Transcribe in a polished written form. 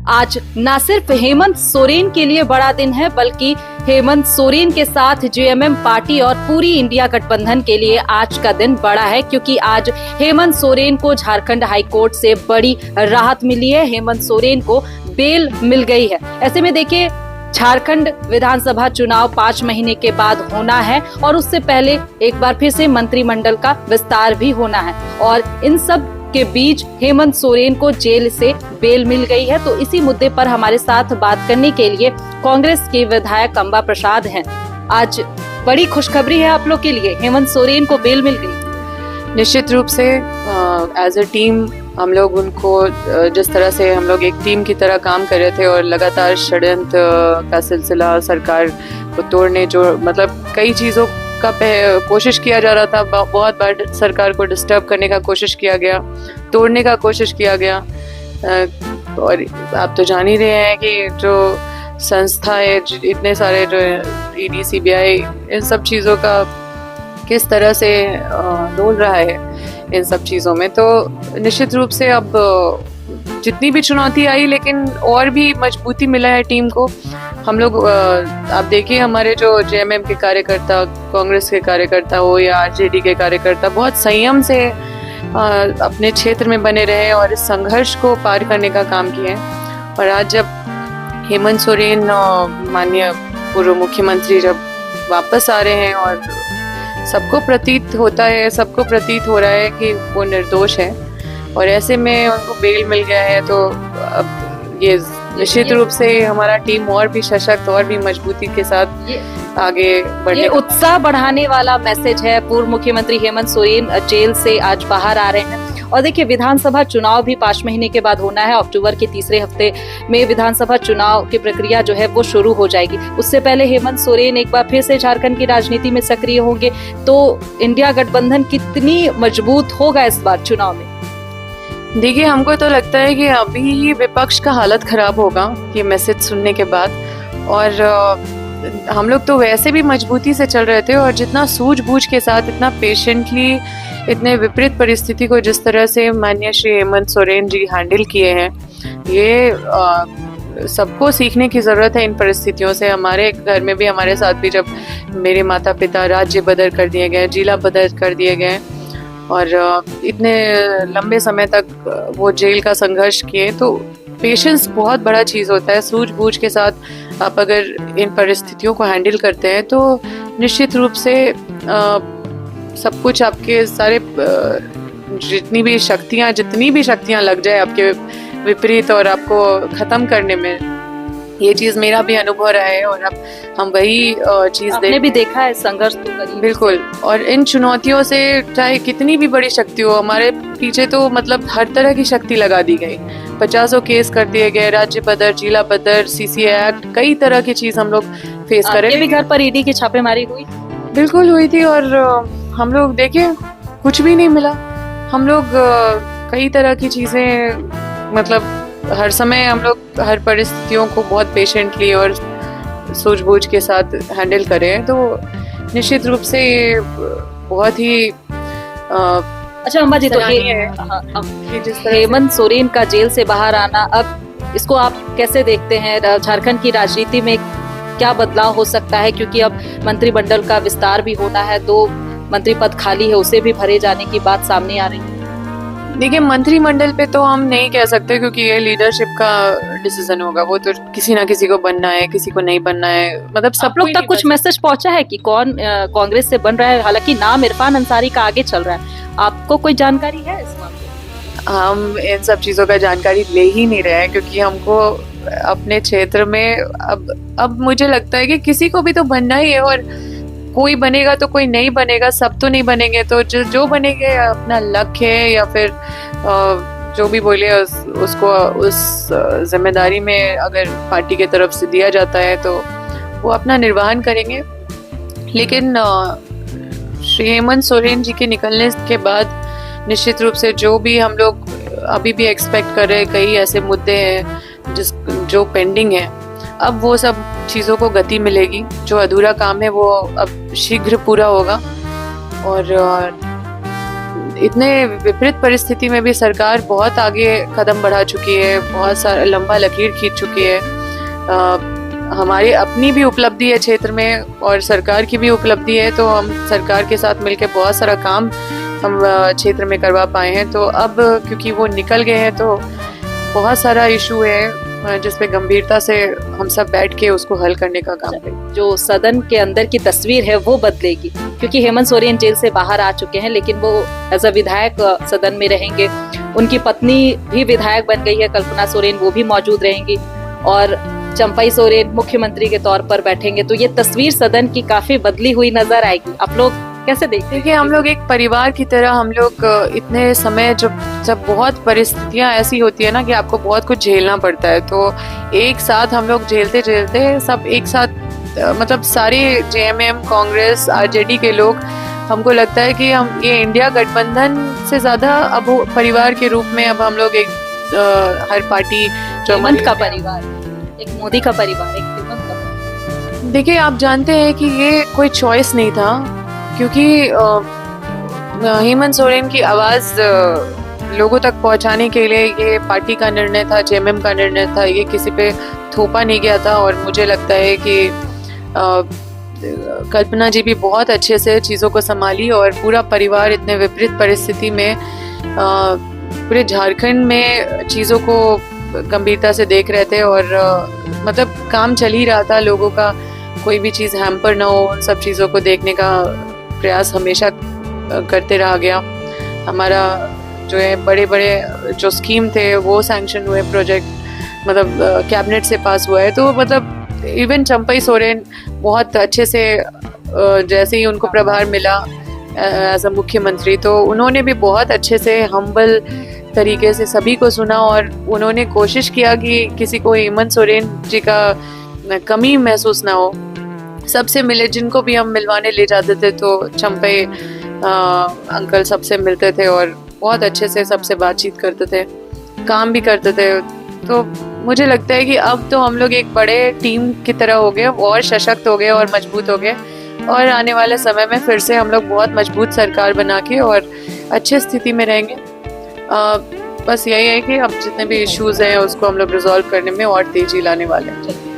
आज न सिर्फ हेमंत सोरेन के लिए बड़ा दिन है, बल्कि हेमंत सोरेन के साथ जेएमएम पार्टी और पूरी इंडिया गठबंधन के लिए आज का दिन बड़ा है, क्योंकि आज हेमंत सोरेन को झारखंड हाई कोर्ट से बड़ी राहत मिली है। हेमंत सोरेन को बेल मिल गई है। ऐसे में देखिए, झारखंड विधानसभा चुनाव 5 महीने के बाद होना है और उससे पहले एक बार फिर से मंत्रिमंडल का विस्तार भी होना है, और इन सब के बीच हेमंत सोरेन को जेल से बेल मिल गई है। तो इसी मुद्दे पर हमारे साथ बात करने के लिए कांग्रेस के विधायक अंबा प्रसाद हैं। आज बड़ी खुशखबरी है आप लोग के लिए, हेमंत सोरेन को बेल मिल गई। निश्चित रूप से एज अ टीम हम लोग उनको जिस तरह से हम लोग एक टीम की तरह काम कर रहे थे और लगातार षड्यंत्र का सिलसिला सरकार को तोड़ने, जो मतलब कई चीज़ों का कोशिश किया जा रहा था, बहुत बार सरकार को डिस्टर्ब करने का कोशिश किया गया, तोड़ने का कोशिश किया गया। और आप तो जान ही रहे हैं कि जो संस्था है, इतने सारे जो ईडी सीबीआई इन सब चीज़ों का किस तरह से रोल रहा है इन सब चीज़ों में। तो निश्चित रूप से अब जितनी भी चुनौती आई, लेकिन और भी मजबूती मिला है टीम को। हम लोग आप देखिए, हमारे जो जेएमएम के कार्यकर्ता, कांग्रेस के कार्यकर्ता हो या आरजेडी के कार्यकर्ता, बहुत संयम से अपने क्षेत्र में बने रहे और इस संघर्ष को पार करने का काम किए। और आज जब हेमंत सोरेन माननीय पूर्व मुख्यमंत्री जब वापस आ रहे हैं और सबको प्रतीत हो रहा है कि वो निर्दोष है, और ऐसे में उनको बेल मिल गया है, तो अब ये निश्चित रूप से हमारा टीम और भी सशक्त और भी मजबूती के साथ आगे बढ़े। ये उत्साह बढ़ाने वाला मैसेज है। पूर्व मुख्यमंत्री हेमंत सोरेन जेल से आज बाहर आ रहे हैं। और देखिए, विधानसभा चुनाव भी 5 महीने के बाद होना है। अक्टूबर के तीसरे हफ्ते में विधानसभा चुनाव की प्रक्रिया जो है वो शुरू हो जाएगी। उससे पहले हेमंत सोरेन एक बार फिर से झारखंड की राजनीति में सक्रिय होंगे। तो इंडिया गठबंधन कितनी मजबूत होगा इस बार चुनाव में? देखिए, हमको तो लगता है कि अभी ही विपक्ष का हालत खराब होगा ये मैसेज सुनने के बाद। और हम लोग तो वैसे भी मजबूती से चल रहे थे, और जितना सूझबूझ के साथ, इतना पेशेंटली, इतने विपरीत परिस्थिति को जिस तरह से माननीय श्री हेमंत सोरेन जी हैंडल किए हैं, ये सबको सीखने की ज़रूरत है इन परिस्थितियों से। हमारे घर में भी, हमारे साथ भी, जब मेरे माता पिता राज्य बदर कर दिए गए, जिला बदर कर दिए गए और इतने लंबे समय तक वो जेल का संघर्ष किए, तो पेशेंस बहुत बड़ा चीज़ होता है। सूझबूझ के साथ आप अगर इन परिस्थितियों को हैंडल करते हैं, तो निश्चित रूप से सब कुछ आपके सारे जितनी भी शक्तियाँ लग जाए आपके विपरीत और आपको ख़त्म करने में, ये चीज़ मेरा भी अनुभव रहा है। और अब हम वही चीज़ भी देखा है, संघर्ष तो करी। बिल्कुल। और इन चुनौतियों से चाहे कितनी भी बड़ी शक्ति हो, हमारे पीछे तो मतलब हर तरह की शक्ति लगा दी गई। 50 केस कर दिए गए, राज्य बदर, जिला बदर, सीसीए एक्ट, कई तरह की चीज़ हम लोग फेस कर रहे हैं। भी घर पर ईडी की छापेमारी हुई? बिल्कुल हुई थी, और हम लोग देखिए कुछ भी नहीं मिला। हम लोग कई तरह की चीज़ें, मतलब हर समय हम लोग हर परिस्थितियों को बहुत पेशेंटली और सूझबूझ के साथ हैंडल करें, तो निश्चित रूप से ये बहुत ही अच्छा अंबा जी, तो हेमंत सोरेन का जेल से बाहर आना, अब इसको आप कैसे देखते हैं? झारखंड की राजनीति में क्या बदलाव हो सकता है? क्योंकि अब मंत्रिमंडल का विस्तार भी होना है, 2 मंत्री पद खाली है, उसे भी भरे जाने की बात सामने आ रही है। देखिए, मंत्रिमंडल पे तो हम नहीं कह सकते, क्योंकि ये लीडरशिप का डिसीजन होगा। वो तो किसी ना किसी को बनना है, किसी को नहीं बनना है, मतलब सब लोग तक कुछ मैसेज पहुंचा है कि कौन कांग्रेस से बन रहा है? हालांकि नाम इरफान अंसारी का आगे चल रहा है, आपको कोई जानकारी है इस मामले? हम इन सब चीज़ों का जानकारी ले ही नहीं रहे हैं, क्योंकि हमको अपने क्षेत्र में अब मुझे लगता है कि किसी को भी तो बनना ही है, और कोई बनेगा तो कोई नहीं बनेगा, सब तो नहीं बनेंगे। तो जो बनेंगे अपना लक्ष्य है, या फिर जो भी बोले उसको उस जिम्मेदारी में अगर पार्टी की तरफ से दिया जाता है, तो वो अपना निर्वहन करेंगे। लेकिन श्री हेमंत सोरेन जी के निकलने के बाद निश्चित रूप से जो भी हम लोग अभी भी एक्सपेक्ट कर रहे हैं, कई ऐसे मुद्दे हैं जो पेंडिंग है, अब वो सब चीज़ों को गति मिलेगी। जो अधूरा काम है वो अब शीघ्र पूरा होगा, और इतने विपरीत परिस्थिति में भी सरकार बहुत आगे कदम बढ़ा चुकी है, बहुत सारा लंबा लकीर खींच चुकी है। हमारी अपनी भी उपलब्धि है क्षेत्र में और सरकार की भी उपलब्धि है, तो हम सरकार के साथ मिलकर बहुत सारा काम हम क्षेत्र में करवा पाए हैं। तो अब क्योंकि वो निकल गए हैं तो बहुत सारा इशू है जिस पे गंभीरता से हम सब बैठ के उसको हल करने का काम करें। जो सदन के अंदर की तस्वीर है वो बदलेगी, क्योंकि हेमंत सोरेन जेल से बाहर आ चुके हैं, लेकिन वो एज अ विधायक सदन में रहेंगे। उनकी पत्नी भी विधायक बन गई है, कल्पना सोरेन, वो भी मौजूद रहेंगी और चंपई सोरेन मुख्यमंत्री के तौर पर बैठेंगे। तो ये तस्वीर सदन की काफी बदली हुई नजर आएगी। आप लोग कैसे देखते हैं? हम लोग एक परिवार की तरह हम लोग इतने समय जब बहुत परिस्थितियां ऐसी होती है ना कि आपको बहुत कुछ झेलना पड़ता है, तो एक साथ हम लोग झेलते झेलते सब एक साथ मतलब सारे जेएमएम, कांग्रेस, आरजेडी के लोग, हमको लगता है कि हम ये इंडिया गठबंधन से ज्यादा अब परिवार के रूप में अब हम लोग एक हर पार्टी जो हेमंत का परिवार, एक मोदी का परिवार, एक हेमंत का परिवार। देखिए, आप जानते हैं कि ये कोई चॉइस नहीं था, क्योंकि हेमंत सोरेन की आवाज लोगों तक पहुंचाने के लिए ये पार्टी का निर्णय था, जेएमएम का निर्णय था, ये किसी पे थोपा नहीं गया था। और मुझे लगता है कि कल्पना जी भी बहुत अच्छे से चीज़ों को संभाली और पूरा परिवार इतने विपरीत परिस्थिति में पूरे झारखंड में चीज़ों को गंभीरता से देख रहे थे और मतलब काम चल ही रहा था, लोगों का कोई भी चीज़ हैम्पर ना हो, उन सब चीज़ों को देखने का प्रयास हमेशा करते रहा गया। हमारा जो है बड़े बड़े जो स्कीम थे वो सैंक्शन हुए, प्रोजेक्ट मतलब कैबिनेट से पास हुआ है। तो मतलब इवन चंपई सोरेन बहुत अच्छे से जैसे ही उनको प्रभार मिला एज अ मुख्यमंत्री, तो उन्होंने भी बहुत अच्छे से हम्बल तरीके से सभी को सुना और उन्होंने कोशिश किया कि किसी को हेमंत सोरेन जी का कमी महसूस ना हो। सबसे मिले, जिनको भी हम मिलवाने ले जाते थे तो चंपई अंकल सबसे मिलते थे और बहुत अच्छे से सबसे बातचीत करते थे, काम भी करते थे। तो मुझे लगता है कि अब तो हम लोग एक बड़े टीम की तरह हो गए और सशक्त हो गए और मजबूत हो गए, और आने वाले समय में फिर से हम लोग बहुत मजबूत सरकार बना के और अच्छे स्थिति में रहेंगे। बस यही है कि अब जितने भी इश्यूज हैं उसको हम लोग रिजॉल्व करने में और तेजी लाने वाले हैं।